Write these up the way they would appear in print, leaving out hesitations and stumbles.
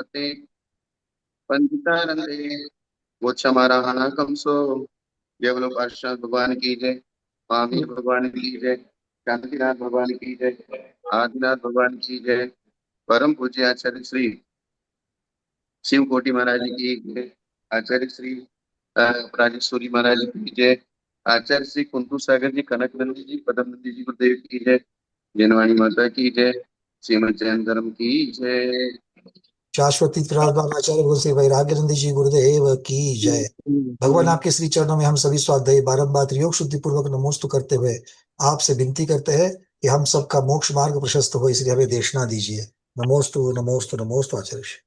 वते पंडितानंदे गोच्छमाराहण कंसो। जय बोलो पातशाह भगवान की जय, स्वामी भगवान की जय, शांतिनाथ भगवान की जय, आदिनाथ भगवान की जय, परम पूज्य आचार्य श्री शिव कोटि महाराज की जय, आचार्य श्री राजेश्वरी महाराज की जय, आचार्य श्री कुंतु सागर जी, कनक नंदी जी, पदम नंदी जी गुरुदेव की जय, जनवाणी माता की जय, श्रीमद जैन धर्म की जय। शाश्वती विराजमान आचार्य गुरु श्री वैराग्यनंद जी गुरुदेव की जय। भगवान आपके श्री चरणों में हम सभी स्वाध्यायी बारंबार योग शुद्धि पूर्वक नमोस्तु करते हुए आपसे विनती करते हैं कि हम सबका मोक्ष मार्ग प्रशस्त हो, इसलिए हमें देशना दीजिए। नमोस्तु नमोस्तु नमोस्तु आचार्य।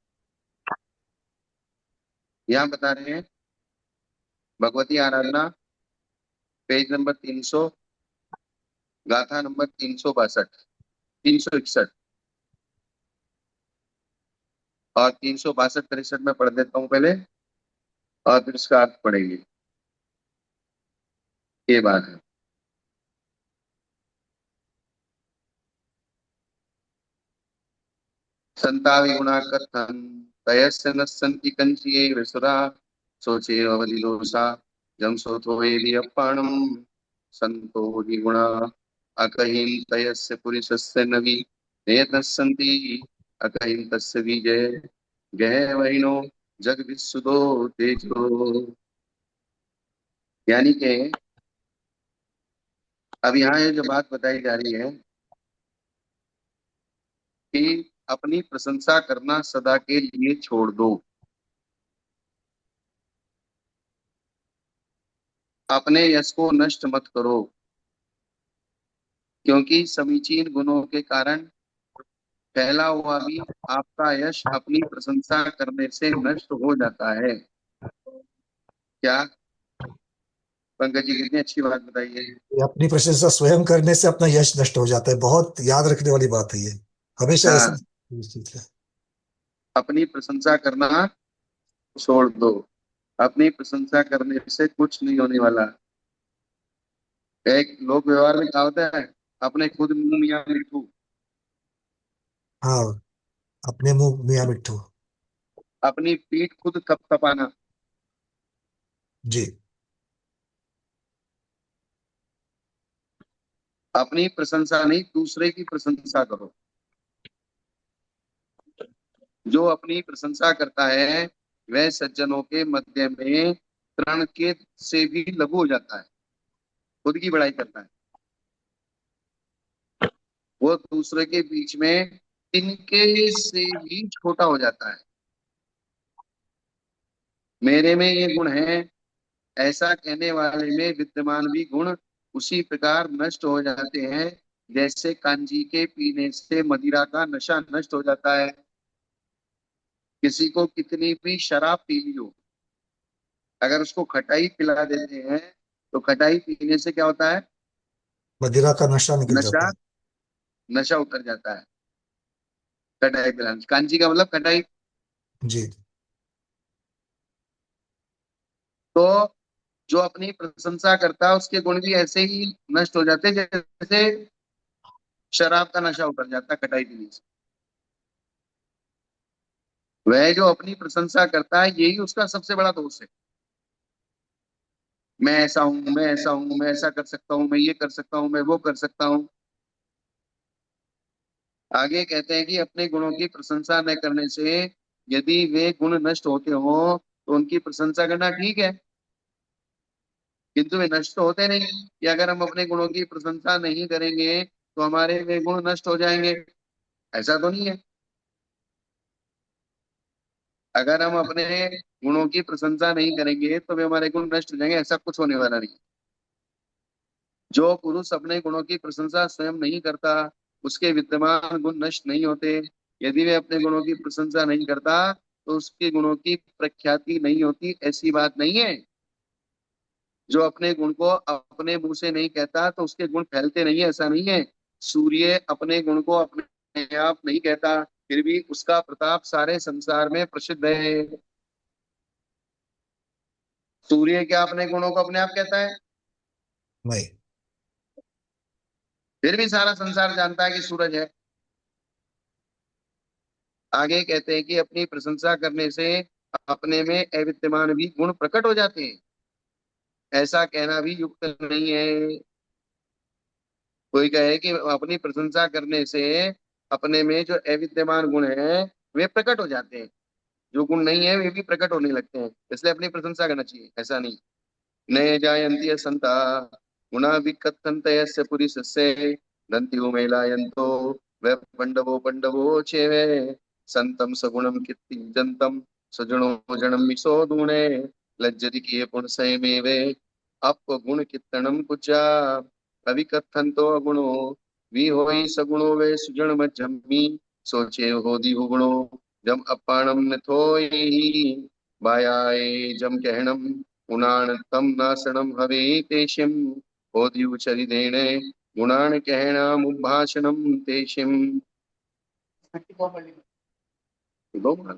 यहाँ बता रहे हैं भगवती आराधना पेज नंबर 300, गाथा नंबर 362, 361 और 362 63 में पढ़ देता हूँ पहले और फिर इसका अर्थ पढ़ेंगे। ये बात है। संता विगुणा कथन तयस्य न सन्ति कंचिये विसुरा सोचे अवधि दोषा जम सोथो ये अपाणम संतो विगुणा अकहिं तयस्य पुरुषस्य नवि नेतस्सन्ति अकहिं तस्य विजय गह वहिनो जग विसुदो तेजो। यानी कि अब यहाँ ये जो बात बताई जा रही है कि अपनी प्रशंसा करना सदा के लिए छोड़ दो, अपने यश को नष्ट मत करो, क्योंकि समीचीन गुणों के कारण फैला हुआ भी आपका यश अपनी प्रशंसा करने से नष्ट हो जाता है। क्या पंकज जी, कितनी अच्छी बात बताई है। ये अपनी प्रशंसा स्वयं करने से अपना यश नष्ट हो जाता है। बहुत याद रखने वाली बात है ये, हमेशा ऐसा। हाँ, अपनी प्रशंसा करना छोड़ दो, अपनी प्रशंसा करने से कुछ नहीं होने वाला। एक लोक व्यवहार में कहा होता है, अपने खुद मुंह मियां मिट्ठू। हाँ, अपने मुंह मियाँ मिट्ठू। अपनी पीठ खुद थपथपाना। जी। अपनी प्रशंसा नहीं, दूसरे की प्रशंसा करो। जो अपनी प्रशंसा करता है वह सज्जनों के मध्य में तृण के से भी लघु हो जाता है। खुद की बड़ाई करता है वो दूसरे के बीच में तिनके से भी छोटा हो जाता है। मेरे में ये गुण है, ऐसा कहने वाले में विद्यमान भी गुण उसी प्रकार नष्ट हो जाते हैं जैसे कांजी के पीने से मदिरा का नशा नष्ट हो जाता है। किसी को कितनी भी शराब पी ली हो, अगर उसको खटाई पिला देते हैं तो खटाई पीने से क्या होता है? मदिरा का नशा निकल नशा, जाता है। नशा उतर जाता है। खटाई पिलाने, कांजी का मतलब खटाई। जी। तो जो अपनी प्रशंसा करता है उसके गुण भी ऐसे ही नष्ट हो जाते हैं जैसे शराब का नशा उतर जाता है खटाई पीने से। वह जो अपनी प्रशंसा करता है यही उसका सबसे बड़ा दोष है। मैं ऐसा हूं, मैं ऐसा हूं, मैं ऐसा कर सकता हूं, मैं ये कर सकता हूं, मैं वो कर सकता हूं। आगे कहते हैं कि अपने गुणों की प्रशंसा न करने से यदि वे गुण नष्ट होते हो तो उनकी प्रशंसा करना ठीक है, किंतु वे नष्ट तो होते नहीं। कि अगर हम अपने गुणों की प्रशंसा नहीं करेंगे तो हमारे वे गुण नष्ट हो जाएंगे, ऐसा तो नहीं है। अगर हम अपने गुणों की प्रशंसा नहीं करेंगे तो वे हमारे गुण नष्ट हो जाएंगे, ऐसा कुछ होने वाला नहीं। जो पुरुष अपने गुणों की प्रशंसा स्वयं नहीं करता उसके विद्यमान गुण नष्ट नहीं होते। यदि वे अपने गुणों की प्रशंसा नहीं करता तो उसके गुणों की प्रख्याति नहीं होती, ऐसी बात नहीं है। जो अपने गुण को अपने मुंह से नहीं कहता तो उसके गुण फैलते नहीं है, ऐसा नहीं है। सूर्य अपने गुण को अपने आप नहीं कहता, फिर भी उसका प्रताप सारे संसार में प्रसिद्ध है। सूर्य क्या अपने गुणों को अपने आप कहता है? नहीं। फिर भी सारा संसार जानता है कि सूरज है। आगे कहते हैं कि अपनी प्रशंसा करने से अपने में अविद्यमान भी गुण प्रकट हो जाते हैं। ऐसा कहना भी युक्त नहीं है। कोई कहे कि अपनी प्रशंसा करने से अपने में जो अविद्यमान गुण है वे प्रकट हो जाते हैं, जो गुण नहीं है वे भी प्रकट होने लगते हैं, इसलिए अपनी प्रशंसा करना चाहिए, ऐसा नहीं। नये जायन्ति संता गुणा विकथन्त यस्य पुरुषस्य दन्ति उमेलायन्तो वै पंडवो पंडवो चेवे संतम सगुणम कीर्तिजन्तम सजनो जन्म मिसो दूणे लज्जति किए पुंसयमेवे अपगुण कीर्तनम कुचा अविकथन्तो अगुणो वी होई सगुणो वे सुजन मज्जम्मी सोचे हो दी गुणो जम अपाणम नथोई बायाए जम कहणम गुणान तम नासनम हवे तेषिम बोधियुचरिदेण गुणान कहणाम उद्भाषणम तेषिम। दो गुण।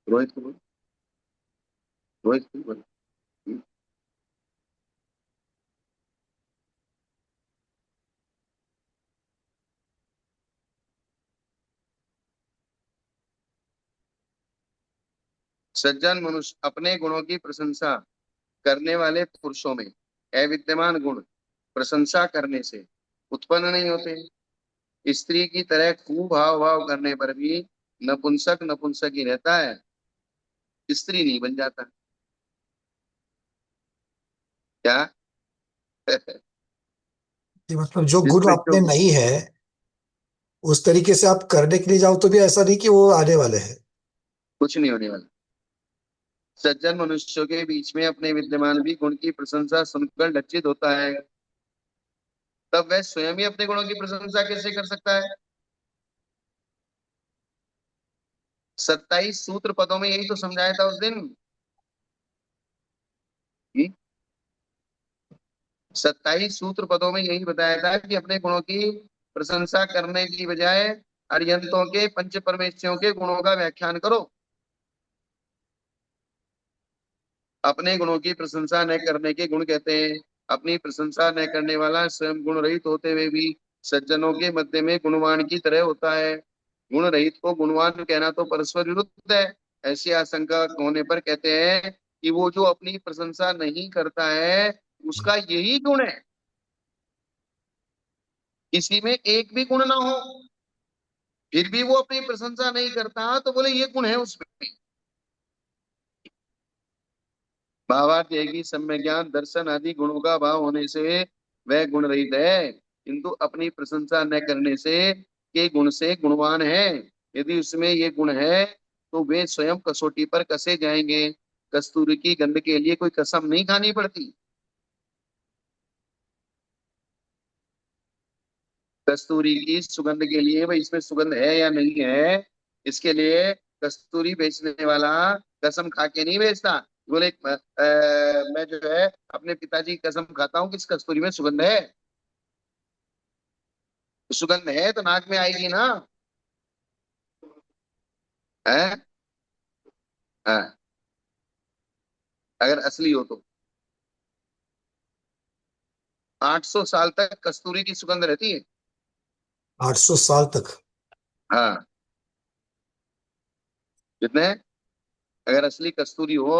रोहित को बोल। रोहित को बोल। सज्जन मनुष्य अपने गुणों की प्रशंसा करने वाले पुरुषों में अविद्यमान गुण प्रशंसा करने से उत्पन्न नहीं होते। स्त्री की तरह कुभाव भाव करने पर भी नपुंसक नपुंसक ही रहता है, स्त्री नहीं बन जाता। क्या? कि मतलब जो गुण जिसमें जो अपने नहीं है उस तरीके से आप करने के लिए जाओ तो भी ऐसा नहीं कि वो आने वाले हैं। कुछ नहीं होने वाला। सज्जन मनुष्यों के बीच में अपने विद्यमान भी गुण की प्रशंसा सुनकर लज्जित होता है, तब वह स्वयं ही अपने गुणों की प्रशंसा कैसे कर सकता है? 27 सूत्र पदों में यही तो समझाया था उस दिन। 27 सूत्र पदों में यही बताया था कि अपने गुणों की प्रशंसा करने की बजाय अरिहंतों के पंच परमेश्वरों के गुणों का व्याख्यान करो। अपने गुणों की प्रशंसा न करने के गुण कहते हैं। अपनी प्रशंसा न करने वाला स्वयं गुण रहित होते हुए भी सज्जनों के मध्य में गुणवान की तरह होता है। गुण रहित को गुणवान कहना तो परस्पर विरुद्ध है। ऐसी आशंका होने पर कहते हैं कि वो जो अपनी प्रशंसा नहीं करता है उसका यही गुण है, किसी में एक भी गुण ना हो फिर भी वो अपनी प्रशंसा नहीं करता, तो बोले ये गुण है उसमें। भावार्थ है कि सम्य ज्ञान दर्शन आदि गुणों का भाव होने से वह गुण रहित है, किंतु अपनी प्रशंसा न करने से के गुण से गुणवान है। यदि उसमें ये गुण है तो वे स्वयं कसौटी पर कसे जाएंगे। कस्तूरी की गंध के लिए कोई कसम नहीं खानी पड़ती। कस्तूरी की सुगंध के लिए भाई इसमें सुगंध है या नहीं है, इसके लिए कस्तूरी बेचने वाला कसम खा के नहीं बेचता। बोले मैं जो है अपने पिताजी की कसम खाता हूँ कि इस कस्तूरी में सुगंध है। सुगंध है तो नाक में आएगी ना। है? हाँ, अगर असली हो तो 800 साल तक कस्तूरी की सुगंध रहती है। 800 साल तक? हाँ, कितने? अगर असली कस्तूरी हो,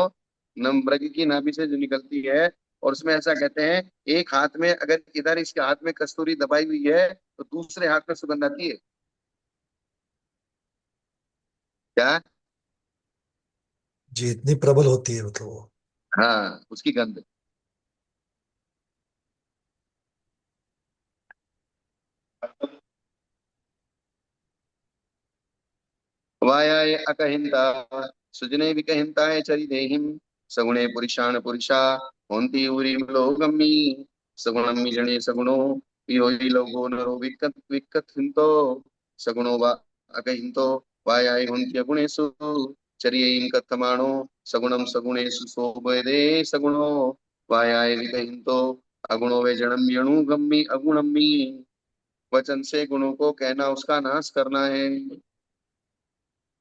मृग की नाभि से जो निकलती है, और उसमें ऐसा कहते हैं एक हाथ में अगर इधर इसके हाथ में कस्तूरी दबाई हुई है तो दूसरे हाथ में सुगंध आती है। क्या? जी, इतनी प्रबल होती है मतलब वो। हाँ, उसकी गंध। वायाय अकहिंता सुजने विकहिंताय चरिदेहिं सगुणे पुरुषाण पुरुषा होन्ति ऊरीम लोगम्मि सगुणम्मि जने सगुणो योहि लोगो नरो विकथिंतो सगुणो वा अकहिंतो वायाय होन्ति अगुणेषु चर्यैं कथमाणो सगुणम सगुणेषु शोभयदे सगुणो वायाय विकहिंतो अगुणो वे जड़म यणु गम्मि अगुणम्मि। वचन से गुणों को कहना उसका नाश करना है,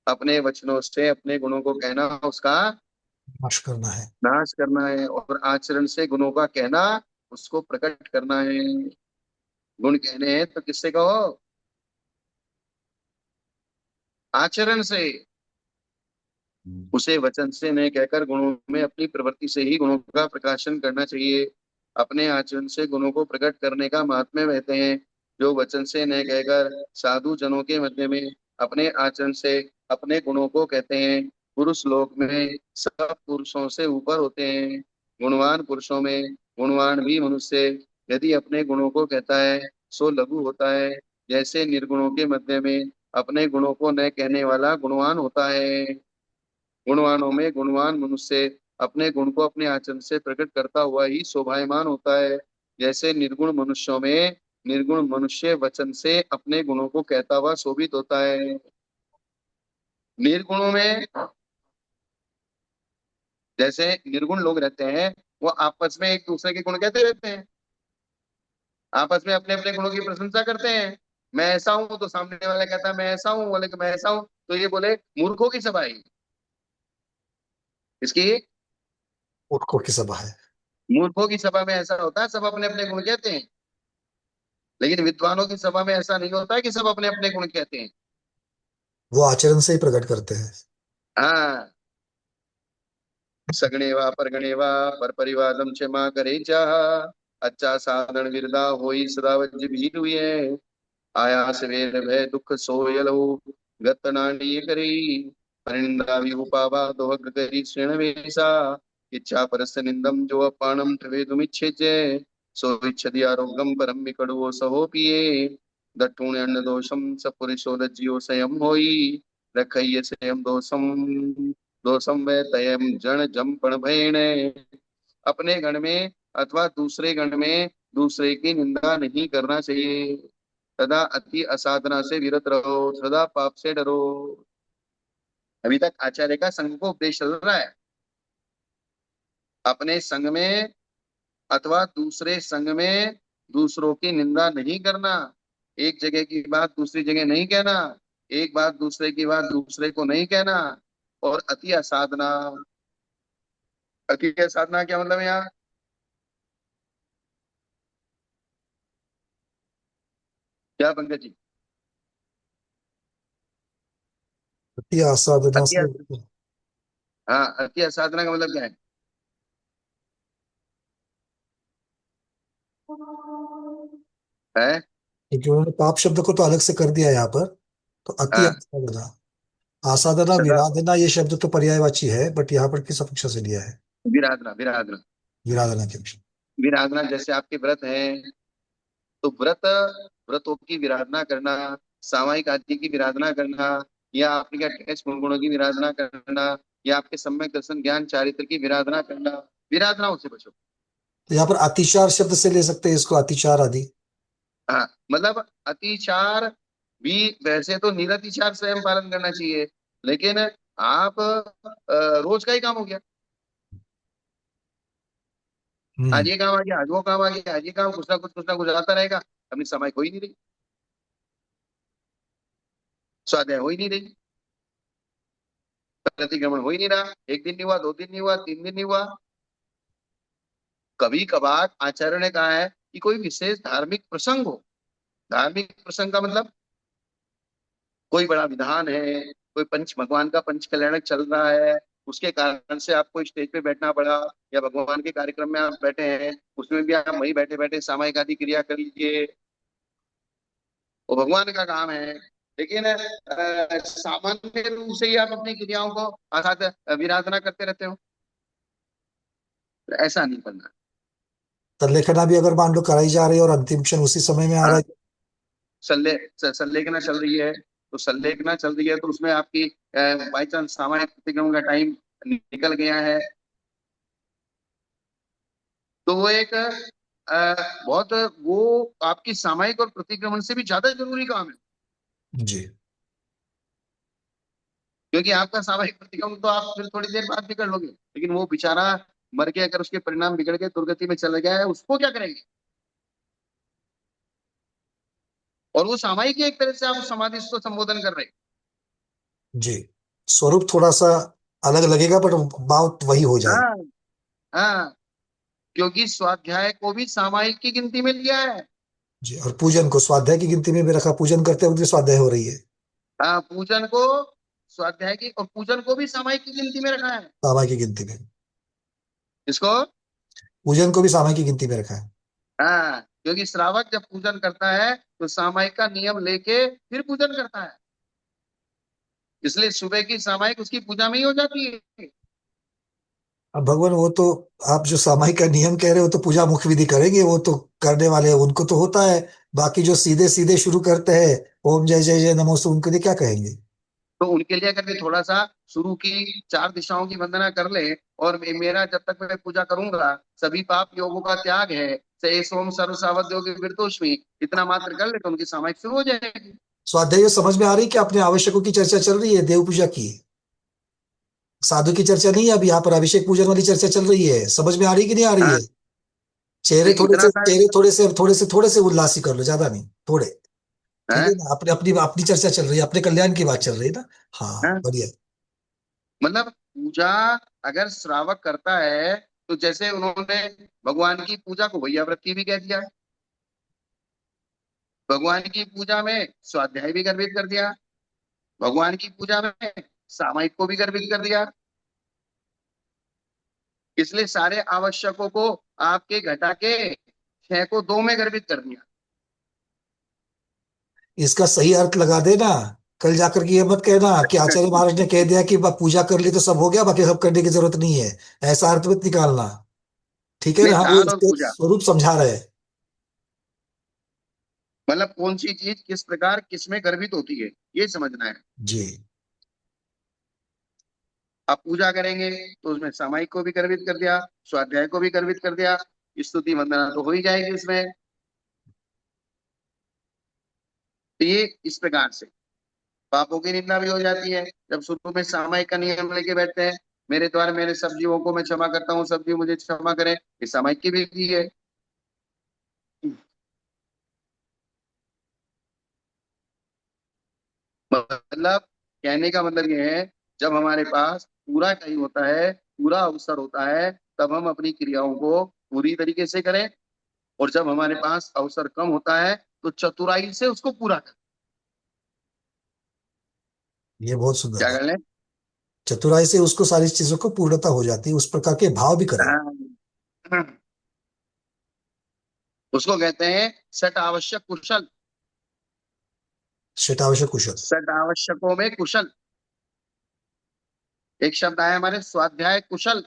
अपने वचनों से अपने गुणों को कहना उसका नाश करना है। नाश करना है, और आचरण से गुणों का कहना उसको प्रकट करना है। गुण कहने हैं तो किससे कहो? आचरण से, हम्म। उसे वचन से नहीं कहकर गुणों में अपनी प्रवृत्ति से ही गुणों का प्रकाशन करना चाहिए। अपने आचरण से गुणों को प्रकट करने का महात्म्य कहते हैं। जो वचन से न कहकर साधु जनों के मध्य में अपने आचरण से अपने गुणों को कहते हैं, पुरुष लोक में सब पुरुषों से ऊपर होते हैं। गुणवान पुरुषों में गुणवान भी मनुष्य यदि अपने गुणों को कहता है सो लघु होता है। जैसे निर्गुणों के मध्य में अपने गुणों को न कहने वाला गुणवान होता है। गुणवानों में गुणवान मनुष्य अपने गुण को अपने आचरण से प्रकट करता हुआ ही शोभायमान होता है। जैसे निर्गुण मनुष्यों में निर्गुण मनुष्य वचन से अपने गुणों को कहता हुआ शोभित होता है। निर्गुणों में जैसे निर्गुण लोग रहते हैं, वो आपस में एक दूसरे के गुण कहते रहते हैं, आपस में अपने अपने गुणों की प्रशंसा करते हैं। मैं ऐसा हूं तो सामने वाला कहता है मैं ऐसा हूं, बोले कि मैं ऐसा हूं, तो ये बोले मूर्खों की सभा है इसकी। मूर्खों की सभा है। मूर्खों की सभा में ऐसा होता है, सब अपने अपने गुण कहते हैं। लेकिन विद्वानों की सभा में ऐसा नहीं होता है कि सब अपने अपने गुण कहते हैं। वो आचरण से ही प्रकट करते हैं। हाँ, सगणे वा परगणे वा पर परिवादम क्षमा करे चाह। अच्छा साधन विरदा होई सदा वज्र भीत हुए। आयास वेर भय दुख सोयलो गत नाणी करी। परिनिंदा विहुपावा दोहग करी श्रेण वेसा। इच्छा परस निंदम जो अपानम ठवेदुमिच्छेजे। सो इच्छति आरोग्यम परम विकड़ुओ सहो पिए। दट्टूण अन्न दोषम सपुरुषो दज्जियो स्वयं होई। रखइय स्वयं दोषम दोषम वे तयम जन जम भयण। अपने गण में अथवा दूसरे गण में दूसरे की निंदा नहीं करना चाहिए। सदा अति असाधना से विरत रहो, सदा पाप से डरो। अभी तक आचार्य का संघ को उपदेश चल रहा है। अपने संघ में अथवा दूसरे संघ में दूसरों की निंदा नहीं करना। एक जगह की बात दूसरी जगह नहीं कहना। एक बात दूसरे की बात दूसरे को नहीं कहना। और अति असाधना, अति असाधना क्या मतलब है यहाँ? क्या पंकज जी? अति आसाधना अति, से। हाँ, अति असाधना का मतलब क्या है? है क्योंकि उन्होंने पाप शब्द को तो अलग से कर दिया यहाँ पर। तो अति हाँ, आसाधना, आसाधना सदा विराधना ये शब्द तो पर्यायवाची है, बट यहाँ पर किस अपेक्षा से लिया है? विराधना, विराधना। विराधना की अपेक्षा। विराधना जैसे आपके व्रत है, तो व्रत, व्रतों की विराधना करना, सामायिक आदि की विराधना करना, या आपके अटैच गुणों की विराधना करना, या आपके सम्यक दर्शन ज्ञान चारित्र की विराधना करना, विराधनाओं से बचो। तो यहाँ पर अतिचार शब्द से ले सकते हैं इसको, अतिचार आदि। हाँ, मतलब अतिचार भी, वैसे तो निरतिचार स्वयं पालन करना चाहिए, लेकिन आप रोज का ही काम हो गया। आज हम्म। ये काम आ गया, आज वो काम आ गया, आज ये काम, कुछ ना कुछ आता रहेगा। अपनी समय हो ही नहीं रही, स्वाध्याय हो ही नहीं रही, प्रतिक्रमण हो ही नहीं रहा। एक दिन नहीं हुआ, दो दिन नहीं हुआ, तीन दिन नहीं हुआ। कभी कभार आचार्य ने कहा है कि कोई विशेष धार्मिक प्रसंग हो। धार्मिक प्रसंग का मतलब कोई बड़ा विधान है, कोई पंच भगवान का पंच कल्याणक चल रहा है, उसके कारण से आपको स्टेज पे बैठना पड़ा, या भगवान के कार्यक्रम में आप बैठे हैं, उसमें भी आप वही बैठे बैठे सामायिक आदि क्रिया कर लीजिए, वो भगवान का काम है। लेकिन सामान्य रूप से ही आप अपनी क्रियाओं को अर्थात विराधना करते रहते हो, तो ऐसा नहीं करना। तल्लेखना भी अगर मान लो कराई जा रही है और अंतिम क्षण उसी समय में आ रहा हाँ, है। संलेखना चल रही है, तो संलेखना चल रही है तो उसमें आपकी बाई चांस सामायिक प्रतिक्रमण का टाइम निकल गया है, तो वो एक बहुत, वो आपकी सामायिक और प्रतिक्रमण से भी ज्यादा जरूरी काम है। जी। क्योंकि आपका सामायिक प्रतिक्रमण तो आप फिर थोड़ी देर बाद भी कर लोगे, लेकिन वो बेचारा मर के अगर उसके परिणाम बिगड़ के दुर्गति में चला गया है, उसको क्या करेंगे? और वो सामायिक ही एक तरह से आप उस समाधि को संबोधन कर रहे हैं। जी। स्वरूप थोड़ा सा अलग लगेगा, बट बात वही हो जाएगी। हाँ, हाँ, क्योंकि स्वाध्याय को भी सामायिक की गिनती में लिया है। जी, और पूजन को स्वाध्याय की गिनती में भी रखा, पूजन करते वक्त भी स्वाध्याय हो रही है। हाँ, पूजन को स्वाध्याय की, और पूजन को भी सामायिक की गिनती में रखा है। सामायिक की गिनती में। इसको, पूजन को भी सामायिक की गिनती में रखा है। हाँ, क्योंकि श्रावक जब पूजन करता है तो सामायिक का नियम लेके फिर पूजन करता है, इसलिए सुबह की सामायिक उसकी पूजा में ही हो जाती है। अब भगवान वो तो, आप जो सामायिक का नियम कह रहे हो तो पूजा मुख्य विधि करेंगे, वो तो करने वाले हैं, उनको तो होता है। बाकी जो सीधे सीधे शुरू करते हैं, ओम जय जय जय नमोस्तु, उनके लिए क्या कहेंगे? तो उनके लिए अगर वे थोड़ा सा शुरू की चार दिशाओं की वंदना कर ले, और मेरा जब तक मैं पूजा करूंगा सभी पाप योगों का त्याग है, से सोम सर्व सावध योगी विरतोष्मी, इतना मात्र कर ले तो उनकी सामायिक शुरू हो जाएगी। स्वाध्याय समझ में आ रही कि अपने आवश्यकों की चर्चा चल रही है, देव पूजा की। साधु की चर्चा नहीं है अभी, यहाँ पर अभिषेक पूजन वाली चर्चा चल रही है। समझ में आ रही कि नहीं आ रही हाँ, है? चेहरे नहीं, थोड़े इतना से, सा चेहरे थोड़े से उल्लासी कर लो, ज्यादा नहीं, थोड़े। ठीक है, है ना? अपनी अपनी अपनी चर्चा चल रही है, अपने कल्याण की बात चल रही है ना। हाँ, है? बढ़िया। मतलब पूजा अगर श्रावक करता है, तो जैसे उन्होंने भगवान की पूजा को भैया व्रत की भी कह दिया, भगवान की पूजा में स्वाध्याय भी गर्भित कर दिया, भगवान की पूजा में सामायिक को भी गर्भित कर दिया, इसलिए सारे आवश्यकों को आपके घटा के छह को दो में गर्भित कर दिया। इसका सही अर्थ लगा देना। कल जाकर के ये मत कहना कि आचार्य महाराज ने कह दिया कि पूजा कर ली तो सब हो गया, बाकी सब करने की जरूरत नहीं है। ऐसा अर्थ मत निकालना। ठीक है नहीं, ना? हम वो दान और इसके पूजा, स्वरूप समझा रहे हैं। मतलब कौन सी चीज किस प्रकार किस में गर्भित होती है, ये समझना है। जी। आप पूजा करेंगे तो उसमें सामायिक को भी गर्भित कर दिया, स्वाध्याय को भी गर्भित कर दिया, स्तुति वंदना तो हो ही जाएगी इसमें। तो ये इस प्रकार से पापों की निंदा भी हो जाती है, जब शुरू में सामायिक का नियम लेके बैठते हैं, मेरे द्वारा मेरे सब जीवों को मैं क्षमा करता हूँ, सब जीव मुझे क्षमा करें, ये सामायिक की विधि है। मतलब कहने का मतलब ये है, जब हमारे पास पूरा टाइम होता है, पूरा अवसर होता है, तब हम अपनी क्रियाओं को पूरी तरीके से करें, और जब हमारे पास अवसर कम होता है तो चतुराई से उसको पूरा करें। ये बहुत सुंदर क्या बात। कर लें? चतुराई से उसको सारी चीजों को पूर्णता हो जाती है, उस प्रकार के भाव भी करें। हाँ, उसको कहते हैं सट आवश्यक कुशल, शेटावश कुशल। सट आवश्यकों में कुशल। एक शब्द आया हमारे स्वाध्याय कुशल।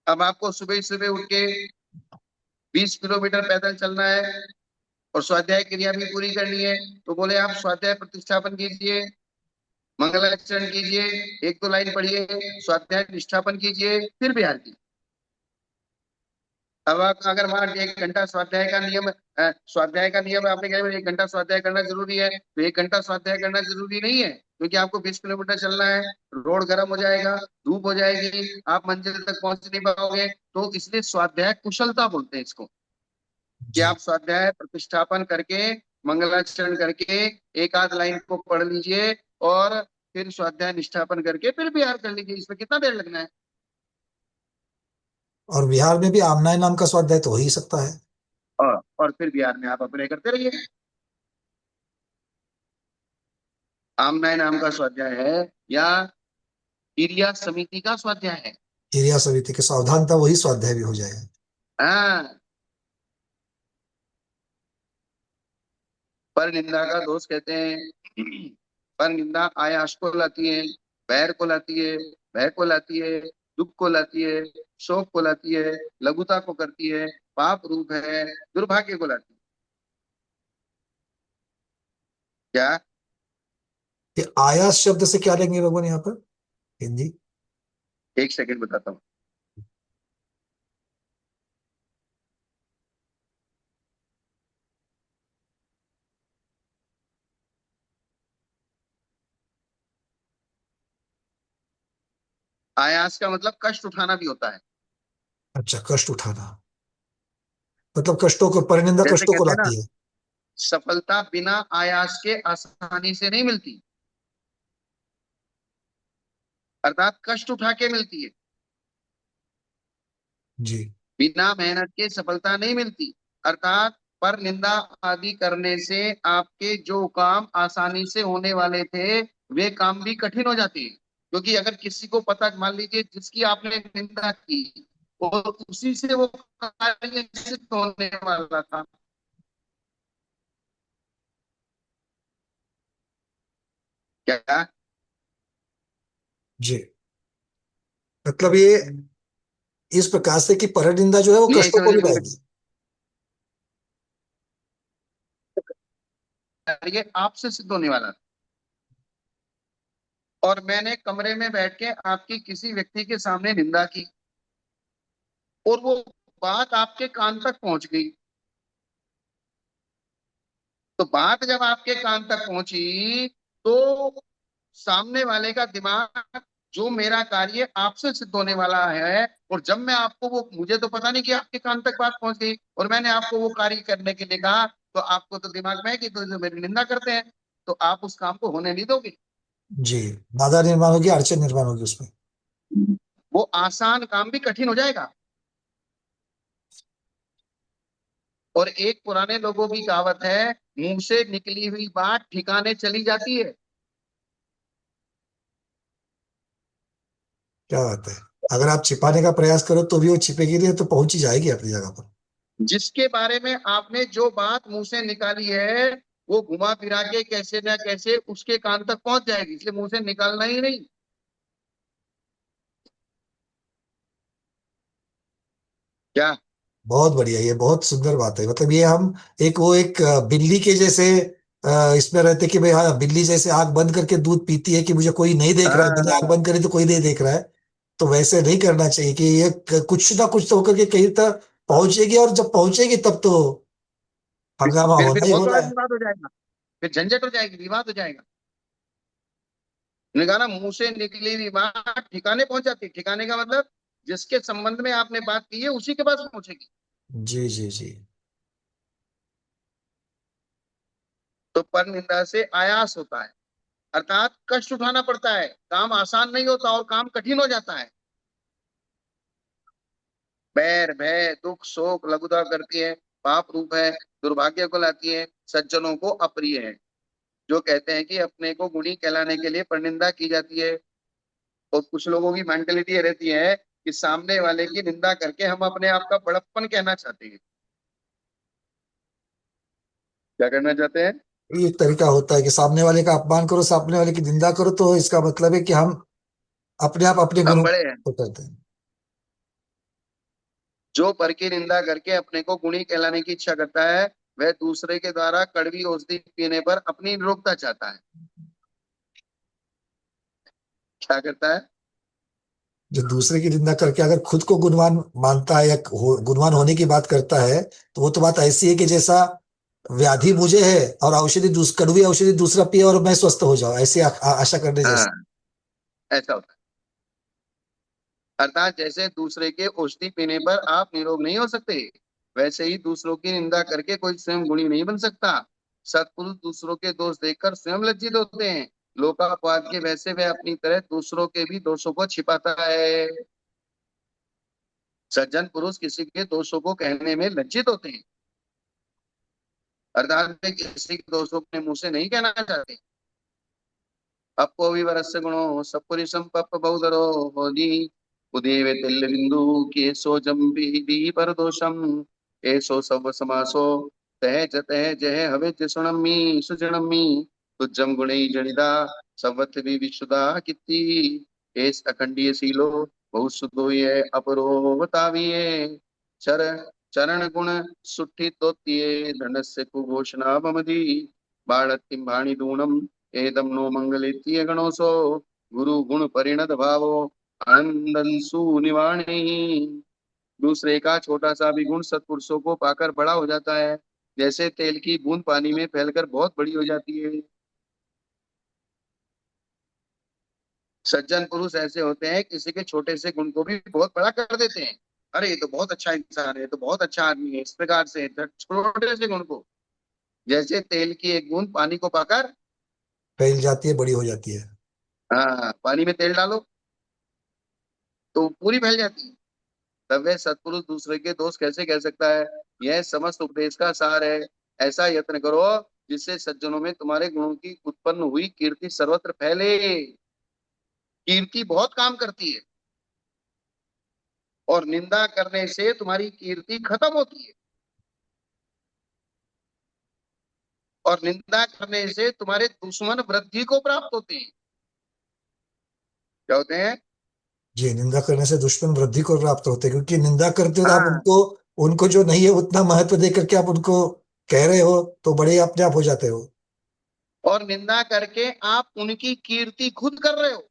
अब आपको सुबह सुबह उठ के 20 किलोमीटर पैदल चलना है और स्वाध्याय क्रिया भी पूरी करनी है, तो बोले आप स्वाध्याय प्रतिष्ठापन कीजिए, मंगलाचरण कीजिए, एक दो लाइन पढ़िए, स्वाध्याय निष्ठापन कीजिए, फिर बिहार कीजिए। अब आप अगर मान लीजिए 1 घंटा स्वाध्याय का नियम, स्वाध्याय का नियम आपने कहा 1 घंटा स्वाध्याय करना जरूरी है, तो 1 घंटा स्वाध्याय करना जरूरी नहीं है, क्योंकि आपको 20 किलोमीटर चलना है, रोड गर्म हो जाएगा, धूप हो जाएगी, आप मंजिल तक पहुंच नहीं पाओगे, तो इसलिए स्वाध्याय कुशलता बोलते हैं इसको, कि जी। आप स्वाध्याय प्रतिष्ठापन करके, मंगलाचरण करके, एक आध लाइन को पढ़ लीजिए, और फिर स्वाध्याय निष्ठापन करके फिर बिहार कर लीजिए, इसमें कितना देर लगना है। और बिहार में भी आमनाय नाम का स्वाध्याय तो हो ही सकता है। और फिर बिहार में आप अपने करते रहिए। आमनाय नाम का स्वाध्याय है, या क्रिया समिति का स्वाध्याय है। हिरिया समिति के सावधानता, वही स्वाध्याय भी हो जाएगा। हाँ, पर निंदा का दोष कहते हैं। पर निंदा आयास को लाती है, बैर को लाती है, भय को लाती है, दुख को लाती है, शोक को लाती है, लघुता को करती है, पाप रूप है, दुर्भाग्य को लाती है। क्या? ये आयास शब्द से क्या लेंगे भगवान यहाँ पर, हिंदी? एक सेकंड बताता हूँ। आयास का मतलब कष्ट उठाना भी होता है। अच्छा, कष्ट उठाना, मतलब कष्टों को, परनिंदा जैसे कष्टों को कहते हैं ना, लाती है। सफलता बिना आयास के आसानी से नहीं मिलती, अर्थात कष्ट उठा के मिलती है। जी। बिना मेहनत के सफलता नहीं मिलती, अर्थात पर निंदा आदि करने से आपके जो काम आसानी से होने वाले थे वे काम भी कठिन हो जाते हैं। क्योंकि अगर किसी को पता, मान लीजिए जिसकी आपने निंदा की और उसी से वो कार्य सिद्ध होने वाला था। क्या? जी, मतलब ये इस प्रकार से कि परनिंदा जो है वो यही कष्टों को समझ भी लो लाएगी। कार्य आपसे सिद्ध होने वाला था। और मैंने कमरे में बैठ के आपकी किसी व्यक्ति के सामने निंदा की और वो बात आपके कान तक पहुंच गई। तो बात जब आपके कान तक पहुंची तो सामने वाले का दिमाग, जो मेरा कार्य आपसे सिद्ध होने वाला है, और जब मैं आपको वो, मुझे तो पता नहीं कि आपके कान तक बात पहुंच गई और मैंने आपको वो कार्य करने के लिए कहा, तो आपको तो दिमाग में है कि तो जो मेरी निंदा करते हैं, तो आप उस काम को होने नहीं दोगे। जी, बाधा निर्माण होगी, अड़चन निर्माण होगी उसमें। वो आसान काम भी कठिन हो जाएगा। और एक पुराने लोगों की कहावत है, मुंह से निकली हुई बात ठिकाने चली जाती है। क्या बात है। अगर आप छिपाने का प्रयास करो तो भी वो छिपेगी नहीं, तो पहुंच ही जाएगी अपनी जगह पर। जिसके बारे में आपने जो बात मुंह से निकाली है वो घुमा फिरा के कैसे ना कैसे उसके कान तक पहुंच जाएगी, इसलिए मुंह से निकालना ही नहीं। क्या? बहुत बढ़िया, ये बहुत सुंदर बात है। मतलब ये हम एक वो एक बिल्ली के जैसे इसमें रहते कि भाई हाँ, बिल्ली जैसे आंख बंद करके दूध पीती है कि मुझे कोई नहीं देख रहा है, मैंने आंख हाँ, बंद करी तो कोई नहीं देख रहा है। तो वैसे नहीं करना चाहिए कि ये कुछ ना कुछ तो होकर के कहीं तक पहुंचेगी, और जब पहुंचेगी तब तो हंगामा फिर होना ही बहुत होना बड़ा है। विवाद हो जाएगा। फिर झंझट हो जाएगी, विवाद हो जाएगा। उन्होंने कहा ना, मुंह से निकली हुई बात ठिकाने पहुंच जाती है। ठिकाने का मतलब जिसके संबंध में आपने बात की है उसी के पास पहुंचेगी। जी जी जी। तो पर निंदा से आयास होता है, अर्थात कष्ट उठाना पड़ता है, काम आसान नहीं होता और काम कठिन हो जाता है। बैर भय दुख शोक लघुता करती है, पाप रूप है, दुर्भाग्य को लाती है, सज्जनों को अप्रिय है। जो कहते हैं कि अपने को गुणी कहलाने के लिए परनिंदा की जाती है। और कुछ लोगों की मेंटेलिटी ये रहती है कि सामने वाले की निंदा करके हम अपने आप का बड़प्पन कहना चाहते हैं। क्या करना चाहते हैं? ये एक तरीका होता है कि सामने वाले का अपमान करो, सामने वाले की निंदा करो, तो इसका मतलब है कि हम अपने आप अपने हम गुणों बड़े हैं। को करते हैं। जो पर की निंदा करके अपने को गुणी कहलाने की इच्छा करता है, वह दूसरे के द्वारा कड़वी औषधि पीने पर अपनी निरोगता चाहता है। क्या करता है? जो दूसरे की निंदा करके अगर खुद को गुणवान मानता है या गुणवान होने की बात करता है, तो वो तो बात ऐसी है कि जैसा व्याधि मुझे है और औषधि कड़वी औषधि दूसरा पिए और मैं स्वस्थ हो जाऊं, ऐसी आशा करने जैसे। हाँ, ऐसा होता है। अर्थात जैसे दूसरे के औषधि पीने पर आप निरोग नहीं हो सकते, वैसे ही दूसरों की निंदा करके कोई स्वयं गुणी नहीं बन सकता। सत्पुरुष दूसरों के दोष देखकर स्वयं लज्जित होते हैं। लोकापवाद के वैसे वह अपनी तरह दूसरों के भी दोषों को छिपाता है। सज्जन पुरुष किसी के दोषों को कहने में लज्जित होते हैं, अर्थात वे किसी के दोषों को अपने मुंह से नहीं कहना चाहते। अपो विवरस्य गुणो सत्पुरुषं पप्प बहुधरो होदी उदेव तिल बिंदु केशो जम्बी पर दोषम एसो सब समासो तह जय हवे सुणम्मी सुजनम्मी तुज्जम गुणे जनिदा सवथ भी विशुदा कित्ती एस अखंडीय सीलो बहु सुधो ये अपरो बताविये चर चरण गुण सुठी तोतिये धनस्य कुघोषणा ममदी बाणतिम भाणी दूणम एदम नो मंगलेतीय गणोसो गुरु गुण परिणत भावो आनंदन सुनिवाणी। दूसरे का छोटा सा भी गुण सत्पुरुषों को पाकर बड़ा हो जाता है, जैसे तेल की बूंद पानी में फैलकर बहुत बड़ी हो जाती है। सज्जन पुरुष ऐसे होते हैं, किसी के छोटे से गुण को भी बहुत बड़ा कर देते हैं। अरे ये तो बहुत अच्छा इंसान है, ये तो बहुत अच्छा आदमी है, इस प्रकार से छोटे से गुण को, जैसे तेल की एक बूंद पानी को पाकर, फैल जाती है, बड़ी हो जाती है। हाँ, पानी में तेल डालो तो पूरी फैल जाती है। तब वह सत्पुरुष दूसरे के दोस्त कैसे कह सकता है? यह समस्त उपदेश का सार है। ऐसा यत्न करो जिससे सज्जनों में तुम्हारे गुणों की उत्पन्न हुई कीर्ति सर्वत्र फैले। कीर्ति बहुत काम करती है, और निंदा करने से तुम्हारी कीर्ति खत्म होती है, और निंदा करने से तुम्हारे दुश्मन वृद्धि को प्राप्त होते हैं। क्या होते हैं? जी, निंदा करने से दुश्मन वृद्धि को प्राप्त होते हैं, क्योंकि निंदा करते हो तो आप हाँ, उनको, उनको जो नहीं है उतना महत्व दे करके आप उनको कह रहे हो, तो बड़े अपने आप हो जाते हो। और निंदा करके आप उनकी कीर्ति खुद कर रहे हो।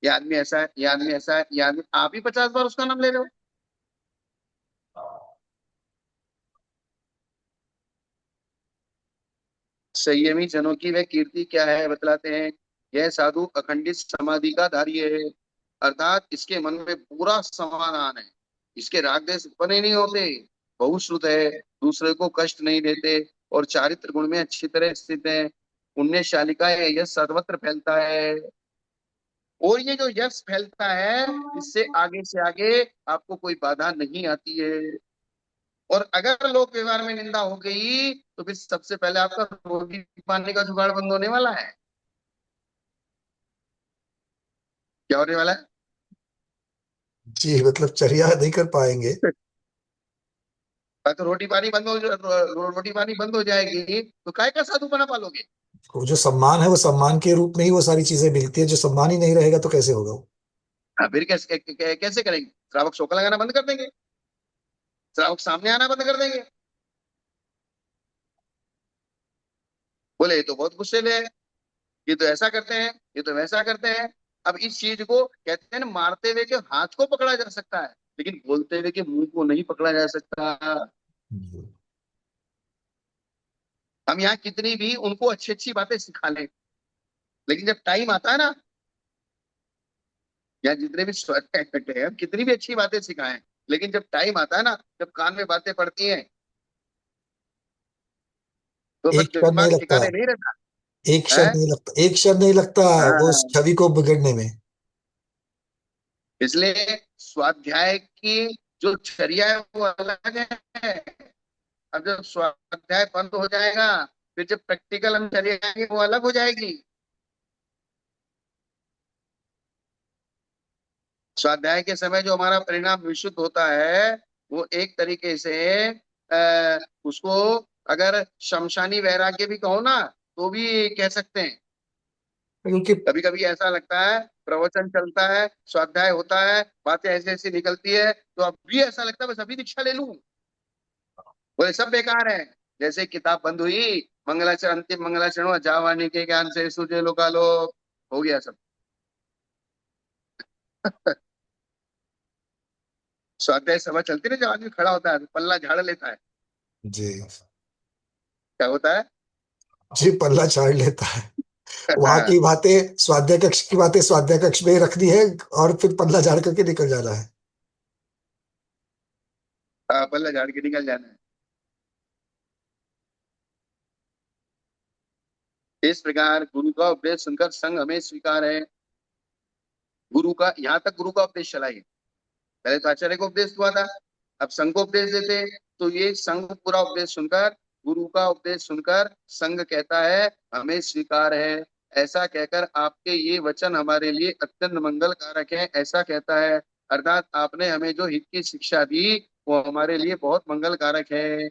ये आदमी ऐसा है, ये आदमी ऐसा है, ये आदमी, आप ही 50 बार उसका नाम ले रहे हो। संयमी जनों की वह कीर्ति क्या है बतलाते हैं। यह साधु अखंडित समाधि का धारी है, अर्थात इसके मन में पूरा समाधान है। इसके राग द्वेष उत्पन्न ही नहीं होते, बहुश्रुत है, दूसरे को कष्ट नहीं देते, और चारित्र गुण में अच्छी तरह स्थित है। पुण्यशाली का यह सर्वत्र फैलता है। और ये जो यश फैलता है, इससे आगे से आगे आपको कोई बाधा नहीं आती है। और अगर लोक व्यवहार में निंदा हो गई तो फिर सबसे पहले आपका रोटी पानी का जुगाड़ बंद होने वाला है। क्या होने वाला है? जी, मतलब चर्या नहीं कर पाएंगे। तो रोटी पानी बंद हो, रोटी पानी बंद हो जाएगी तो काय का साधु बना पालोगे? वो जो सम्मान है वो सम्मान के रूप में ही वो सारी चीजें मिलती है, जो सम्मान ही नहीं रहेगा तो कैसे होगा वो। हाँ, फिर कैसे कैसे करेंगे? श्रावक शोका लगाना बंद कर देंगे, श्रावक सामने आना बंद कर देंगे। बोले ये तो बहुत गुस्से में है, ये तो ऐसा करते हैं, ये तो वैसा करते हैं। अब इस चीज को कहते हैं ना, मारते हुए के हाथ को पकड़ा जा सकता है, लेकिन बोलते हुए के मुंह को नहीं पकड़ा जा सकता। जी। हम यहाँ कितनी भी उनको अच्छी अच्छी बातें सिखा लें, लेकिन जब टाइम आता है ना, या जितने भी इकट्ठे हैं, हम कितनी भी अच्छी बातें सिखाएं, लेकिन जब टाइम आता है ना, जब कान में बातें पड़ती हैं, तो फिर एक क्षण नहीं दिमाग लगता, ठिकाने नहीं रहता एक क्षण है। नहीं लगता, एक क्षण नहीं लगता वो उस हाँ, छवि को बिगड़ने में। इसलिए स्वाध्याय की जो चर्या है वो अलग है। अब जब स्वाध्याय बंद हो जाएगा, फिर जब प्रैक्टिकल हम चले जाएंगे वो अलग हो जाएगी। स्वाध्याय के समय जो हमारा परिणाम विशुद्ध होता है, वो एक तरीके से उसको अगर शमशानी वैराग्य भी कहो ना, तो भी कह सकते हैं। क्योंकि कभी कभी ऐसा लगता है, प्रवचन चलता है, स्वाध्याय होता है, बातें ऐसी ऐसी निकलती है, तो अब भी ऐसा लगता है बस अभी दीक्षा ले लूं। बोले सब बेकार है। जैसे किताब बंद हुई, मंगलाचरण अंतिम मंगलाचरण, जावानी के ज्ञान से सूझे लोकालो, हो गया सब। स्वाध्याय सभा चलती ना, जब आदमी खड़ा होता है तो पल्ला झाड़ लेता है। जी, क्या होता है? जी पल्ला झाड़ लेता है। वहां हाँ, की बातें, स्वाध्याय कक्ष की बातें स्वाध्याय कक्ष में ही रखनी है, और फिर पल्ला झाड़ करके निकल जाना है। हाँ, पल्ला झाड़ के निकल जाना है। इस प्रकार गुरु का उपदेश सुनकर संग हमें स्वीकार है। गुरु का, यहाँ तक गुरु का उपदेश चला है। पहले तो आचार्य को उपदेश हुआ था, अब संघ को उपदेश देते हैं। तो ये संघ पूरा उपदेश सुनकर, गुरु का उपदेश सुनकर संघ कहता है हमें स्वीकार है। ऐसा कहकर आपके ये वचन हमारे लिए अत्यंत मंगल कारक है, ऐसा कहता है। अर्थात आपने हमें जो हित की शिक्षा दी वो हमारे लिए बहुत मंगल कारक है।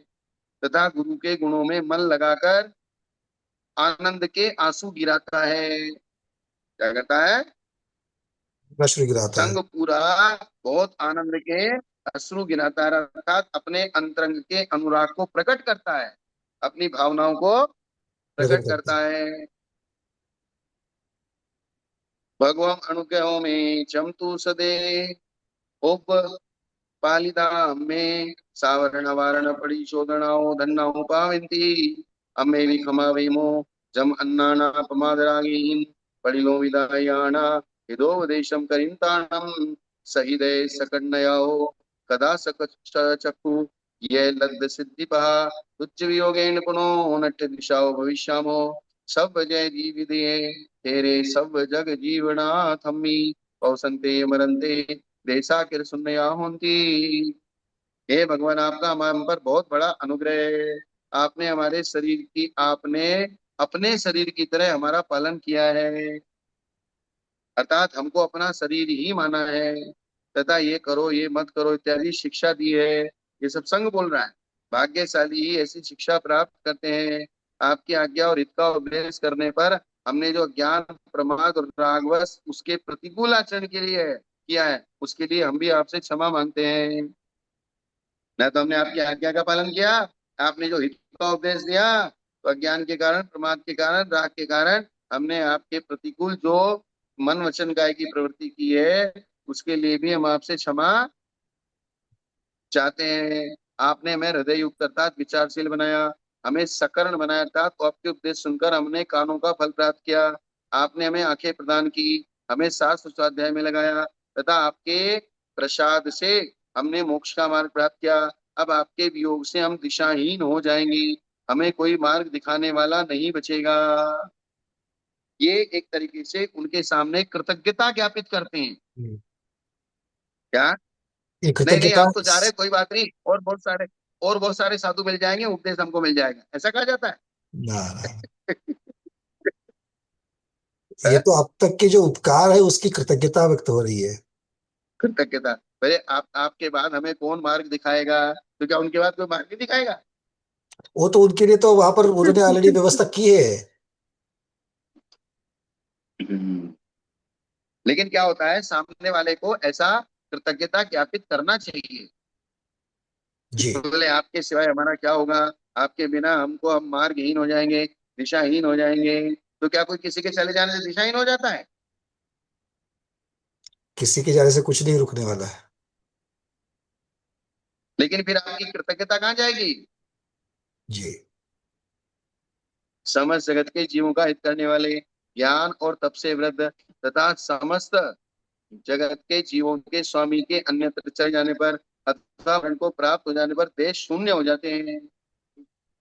तथा गुरु के गुणों में मन लगाकर आनंद के आंसू गिराता है। क्या कहता है? प्रश्न गिराता है। संग पूरा बहुत आनंद के अश्रु गिराता है, अर्थात अपने अंतरंग के अनुराग को प्रकट करता है, अपनी भावनाओं को प्रकट प्रकट करता करता है। है। भगवम अनुग्रह में चमतु सदे ओप पालिदाम में सावरण वारण पड़ी शोधनाओ धन्नाओ पावंती अम्मे विखमा वेमो जम अन्नाना पमादरागीन पड़िलो विदायाना हिदोपदेशम करिंताणम सहिदे सकन्नयाओ कदा सक चक्षु ये लब्ध सिद्धिपहा तुच्छ वियोगेन पुनो नट्ठ दिशाओ भविष्यामो सब जय जीविदे तेरे सब जग जीवना थम्मी पौसंते मरंते देसा किर सुनया होंती। हे भगवान, आपका हम पर बहुत बड़ा अनुग्रह है। आपने अपने शरीर की तरह हमारा पालन किया है, अर्थात हमको अपना शरीर ही माना है, तथा ये करो ये मत करो इत्यादि शिक्षा दी है। ये सब संग बोल रहा है। भाग्यशाली ही ऐसी शिक्षा प्राप्त करते हैं। आपकी आज्ञा और हित का उपदेश करने पर हमने जो ज्ञान, प्रमाद और रागवश उसके प्रतिकूल आचरण के लिए किया है, उसके लिए हम भी आपसे क्षमा मांगते हैं। न तो हमने आपकी आज्ञा का पालन किया, आपने जो हित का उपदेश दिया, तो अज्ञान के कारण, प्रमाद के कारण, राग के कारण हमने आपके प्रतिकूल जो मन वचन काय की प्रवृत्ति की है, उसके लिए भी हम आपसे क्षमा चाहते हैं। आपने हमें हृदय युक्त अर्थात विचारशील बनाया, हमें सकर्ण बनाया था, तो आपके उपदेश सुनकर हमने कानों का फल प्राप्त किया। आपने हमें आंखें प्रदान की, हमें शास्त्र स्वाध्याय में लगाया, तथा आपके प्रसाद से हमने मोक्ष का मार्ग प्राप्त किया। अब आपके वियोग से हम दिशाहीन हो जाएंगे, हमें कोई मार्ग दिखाने वाला नहीं बचेगा। ये एक तरीके से उनके सामने कृतज्ञता ज्ञापित करते हैं। हम्म। क्या? ये नहीं नहीं, कृतज्ञता। आप तो जा रहे हैं, कोई बात नहीं, और बहुत सारे साधु मिल जाएंगे, उपदेश हमको मिल जाएगा, ऐसा कहा जाता है। ना ना, ये है? तो अब तक के जो उपकार है उसकी कृतज्ञता व्यक्त हो रही है। कृतज्ञता। अरे आपके बाद हमें कौन मार्ग दिखाएगा? तो क्या उनके बाद कोई मार्ग नहीं दिखाएगा? वो तो उनके लिए तो वहां पर उन्होंने ऑलरेडी व्यवस्था की है। हम्म। लेकिन क्या होता है, सामने वाले को ऐसा कृतज्ञता ज्ञापित करना चाहिए। जी। बोले आपके सिवाय हमारा क्या होगा, आपके बिना हमको हम मार्गहीन हो जाएंगे, दिशाहीन हो जाएंगे। तो क्या कोई किसी के चले जाने से दिशाहीन हो जाता है? किसी के जाने से कुछ नहीं रुकने वाला है। लेकिन फिर आपकी कृतज्ञता कहाँ जाएगी? जी। समस्त जगत के जीवों का हित करने वाले, ज्ञान और तप से वृद्ध, तथा समस्त जगत के जीवों के स्वामी के अन्यत्र चले जाने पर अथवा वर्ण को प्राप्त हो जाने पर देश शून्य हो जाते हैं।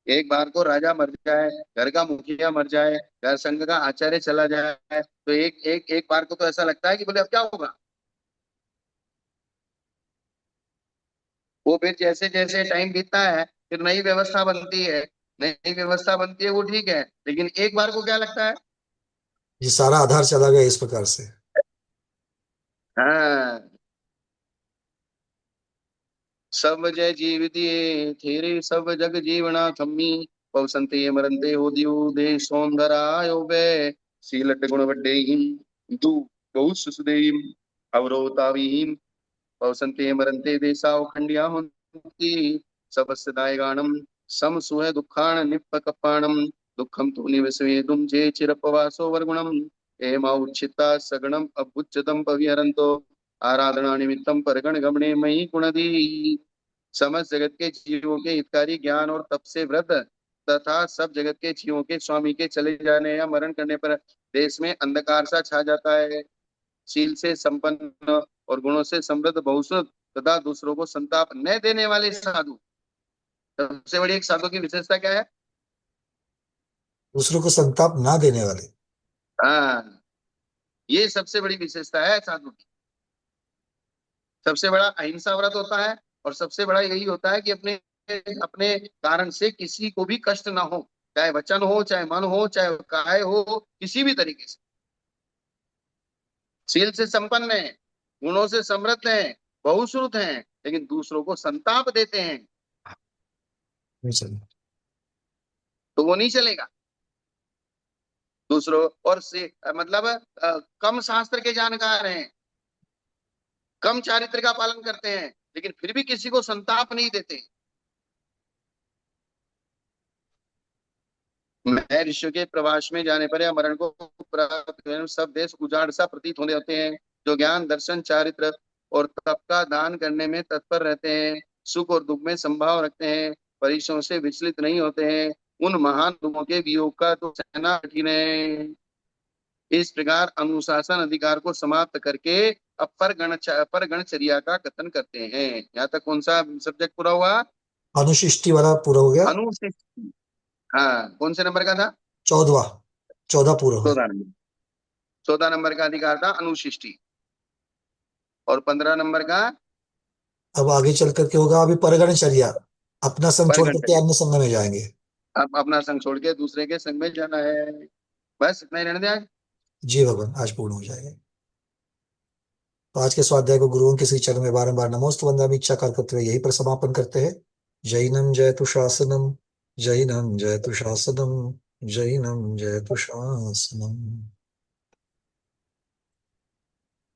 एक बार को राजा मर जाए, घर का मुखिया मर जाए, घर संघ का आचार्य चला जाए, तो एक एक एक बार को तो ऐसा लगता है कि बोले अब क्या होगा। वो फिर जैसे जैसे टाइम बीतता है, फिर नई व्यवस्था बनती है, नई व्यवस्था बनती है, वो ठीक है, लेकिन एक बार को क्या लगता है? ये सारा आधार चला गया इस प्रकार से। हाँ। सब जय जीव दिए थेरे सब जग जीवना थम्मी, पवसंते मरंते हो दियो दे सौंदरायो बे, सीलट गुण वड्डेहिम दु बहु सुसुदेहिम अवरोताविहिम, पवसंते मरंते देसाव खंडिया होती, सबस्दाय गाणम सम सुह दुखाण निप्प कपाणम, दुखम तु निवसवेदुम जे चिरपवासो वर्गुणम, एमा उच्चिता सगणम अभुच्यतम पविहरन्तो, आराधना निमित्तम परगण गमने मयि गुणदी। समस्त जगत के जीवों के हितकारी, ज्ञान और तप से वृद्ध, तथा सब जगत के जीवों के स्वामी के चले जाने या मरण करने पर देश में अंधकार सा छा जाता है। शील से संपन्न और गुणों से समृद्ध बहुश्रुत, तथा दूसरों को संताप न देने वाले साधु। सबसे बड़ी एक साधु की विशेषता क्या है? दूसरों को संताप ना देने वाले। हाँ, ये सबसे बड़ी विशेषता है साधु की। सबसे बड़ा अहिंसा व्रत होता है, और सबसे बड़ा यही होता है कि अपने अपने कारण से किसी को भी कष्ट ना हो, चाहे वचन हो, चाहे मन हो, चाहे काय हो, किसी भी तरीके से। शील से संपन्न है, गुणों से समृद्ध है, बहुश्रुत हैं, लेकिन दूसरों को संताप देते हैं, नहीं चलो। तो वो नहीं चलेगा। दूसरों और से मतलब कम शास्त्र के जानकार हैं, कम चारित्र का पालन करते हैं, लेकिन फिर भी किसी को संताप नहीं देते। महर्षि के प्रवास में जाने पर या मरण को प्राप्त होने पर सब देश उजाड़ सा प्रतीत होने होते हैं। जो ज्ञान, दर्शन, चारित्र और तप का दान करने में तत्पर रहते हैं, सुख और दुख में संभाव रखते हैं, परीक्षाओं से विचलित नहीं होते हैं, उन महान लोगों के वियोग का तो सहना कठिन है। इस प्रकार अनुशासन अधिकार को समाप्त करके अपर गणचर्या का कथन करते हैं। यहाँ तक कौन सा सब्जेक्ट पूरा हुआ? अनुशिष्टि वाला पूरा हो गया। अनुशिष्ट। हाँ, कौन से नंबर का था? 14। 14 पूरा हुआ। 14 नंबर। 14 नंबर का अधिकार था अनुशिष्टि, और 15 नंबर का अब आगे चल करके होगा अभी परगणचर्या, अपना संग पर छोड़ घंटे करके अन्य संग में जाएंगे। अब अपना संग छोड़ के दूसरे के संग में जाना है। बस इतना ही रहने दें आज। जी भगवान, आज पूर्ण हो जाएगा। तो आज के स्वाध्याय को गुरुओं के श्री चरण में बारंबार नमोस्तु वंदनामि इच्छा कर करते हुए यही पर समापन करते हैं। जैनम जयतु शासनम, जैनम जयतु शासनम, जैनम जयतु शासनम।